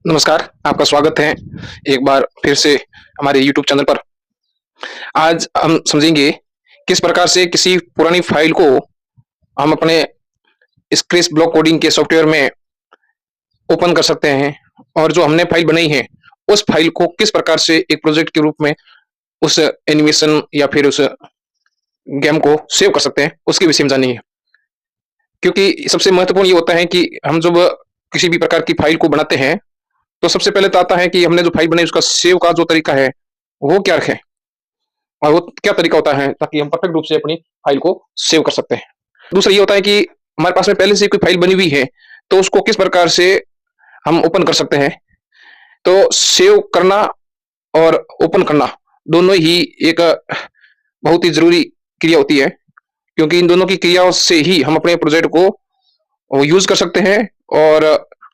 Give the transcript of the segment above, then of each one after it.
नमस्कार, आपका स्वागत है एक बार फिर से हमारे यूट्यूब चैनल पर। आज हम समझेंगे किस प्रकार से किसी पुरानी फ़ाइल को हम अपने स्क्रेच ब्लॉक कोडिंग के सॉफ्टवेयर में ओपन कर सकते हैं और जो हमने फ़ाइल बनाई है, उस फ़ाइल को किस प्रकार से एक प्रोजेक्ट के रूप में उस एनिमेशन या फिर उस गेम को सेव कर सकते हैं, उसके विषय में जानेंगे। क्योंकि सबसे महत्वपूर्ण ये होता है कि हम जब किसी भी प्रकार की फ़ाइल को बनाते हैं, तो सबसे पहले तो आता है कि हमने जो फ़ाइल बनाई उसका सेव का जो तरीका है, वो क्या रखें? और वो क्या तरीका होता है ताकि हम परफेक्ट रूप से अपनी फ़ाइल को सेव कर सकते हैं। दूसरा ये होता है कि हमारे पास में पहले से कोई फ़ाइल बनी हुई है, तो उसको किस प्रकार से हम ओपन कर सकते हैं। तो सेव करना और ओपन करना दोनों ही एक बहुत ही ज़रूरी क्रिया होती है, क्योंकि इन दोनों की क्रियाओं से ही हम अपने प्रोजेक्ट को यूज़ कर सकते हैं और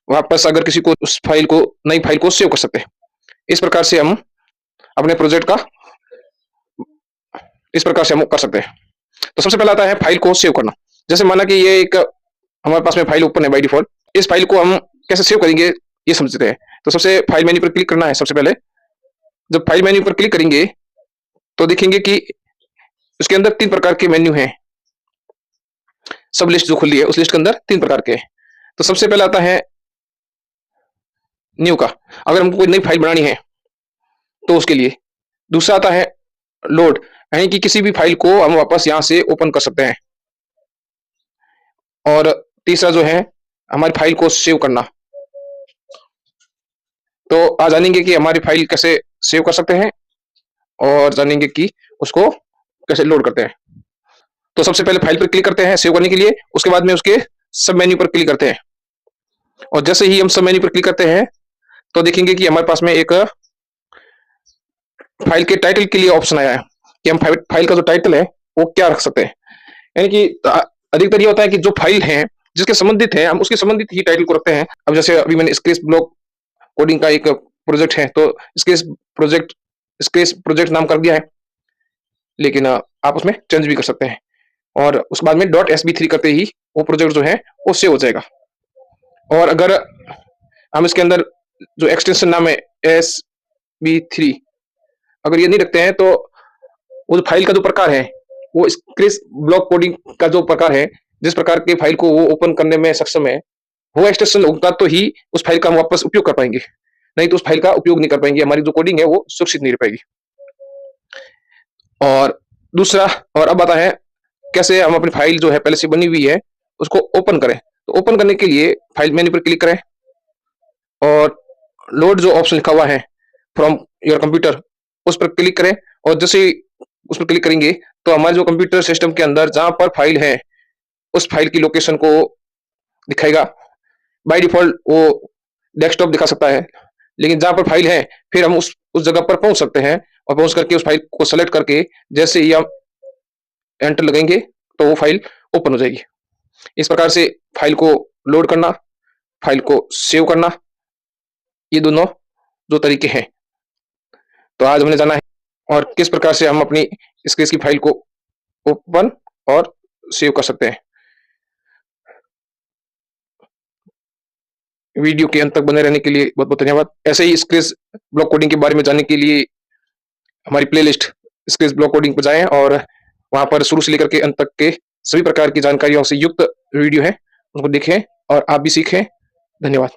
वापस अगर किसी को उस फ़ाइल को नई फ़ाइल को सेव कर सकते हैं। इस प्रकार से हम अपने प्रोजेक्ट का इस प्रकार से हम कर सकते हैं। तो सबसे पहला आता है फ़ाइल को सेव करना। जैसे माना कि ये एक हमारे पास में फ़ाइल ओपन है बाय डिफ़ॉल्ट। इस फ़ाइल को हम कैसे सेव करेंगे ये समझते हैं। तो सबसे फ़ाइल मेन्यू पर क्लिक करना है सबसे पहले। जब फ़ाइल मेन्यू पर क्लिक करेंगे तो देखेंगे कि उसके अंदर 3 प्रकार के मेन्यू हैं। सब लिस्ट जो खुली है उस लिस्ट के अंदर 3 प्रकार के हैं। तो सबसे पहला आता है न्यू का। अगर हमको कोई नई फ़ाइल बनानी है तो उसके लिए। दूसरा आता है लोड, यानी कि किसी भी फ़ाइल को हम वापस यहाँ से ओपन कर सकते हैं। और तीसरा जो है हमारी फ़ाइल को सेव करना। तो आज जानेंगे कि हमारी फ़ाइल कैसे सेव कर सकते हैं और जानेंगे कि उसको कैसे लोड करते हैं। तो सबसे पहले फ़ाइल पर क्लिक करते हैं सेव करने के लिए, उसके बाद में उसके सब मेन्यू पर क्लिक करते हैं। और जैसे ही हम सब मेन्यू पर क्लिक करते हैं, तो देखेंगे कि हमारे पास में एक फ़ाइल के टाइटल के लिए ऑप्शन आया है कि हम फ़ाइल का जो टाइटल है, वो क्या रख सकते हैं। यानी कि अधिकतर ये होता है कि जो फ़ाइल है, जिसके संबंधित है, हम उसके संबंधित ही टाइटल को रखते हैं। अब जैसे अभी मैंने स्केच ब्लॉक कोडिंग का एक प्रोजेक्ट है, तो प्रोजेक्ट स्केच प्रोजेक्ट नाम कर दिया है, लेकिन आप उसमें चेंज भी कर सकते हैं और उसके बाद में डॉट एसबी3 करते ही वो प्रोजेक्ट जो है वो सेव हो जाएगा। और अगर हम इसके अंदर जो एक्सटेंशन नाम है एसबी3, अगर ये नहीं रखते हैं तो वो फाइल का जो प्रकार है वो स्केच ब्लॉक कोडिंग का जो प्रकार है, जिस प्रकार के फाइल को वो ओपन करने में सक्षम है, वो एक्सटेंशन होगा तो ही उस फाइल का हम वापस उपयोग कर पाएंगे, नहीं तो उस फाइल का उपयोग नहीं कर पाएंगे। हमारी जो कोडिंग है वो सुरक्षित नहीं रह पाएगी। और दूसरा, और अब आता है कैसे हम अपनी फाइल जो है पहले से बनी हुई है उसको ओपन करें। तो ओपन करने के लिए फाइल मेन्यू पर क्लिक करें और लोड जो ऑप्शन लिखा हुआ है फ्रॉम योर कंप्यूटर, उस पर क्लिक करें। और जैसे ही उस पर क्लिक करेंगे तो हमारे जो कंप्यूटर सिस्टम के अंदर जहां पर फाइल है उस फाइल की लोकेशन को दिखाएगा। बाय डिफॉल्ट वो डेस्कटॉप दिखा सकता है, लेकिन जहां पर फाइल है फिर हम उस जगह पर पहुंच सकते हैं और पहुंच करके उस फाइल को सेलेक्ट करके जैसे ही हम एंटर लगाएंगे तो वो फाइल ओपन हो जाएगी। इस प्रकार से फाइल को लोड करना, फाइल को सेव करना, ये दोनों जो तरीके हैं, तो आज हमने जाना है और किस प्रकार से हम अपनी स्केच की फाइल को ओपन और सेव कर सकते हैं। वीडियो के अंत तक बने रहने के लिए बहुत बहुत धन्यवाद। ऐसे ही स्केच ब्लॉक कोडिंग के बारे में जानने के लिए हमारी प्लेलिस्ट स्केच ब्लॉक कोडिंग पर जाएं और वहां पर शुरू से लेकर के अंत तक के सभी प्रकार की जानकारियों से युक्त वीडियो है, उनको देखें और आप भी सीखें। धन्यवाद।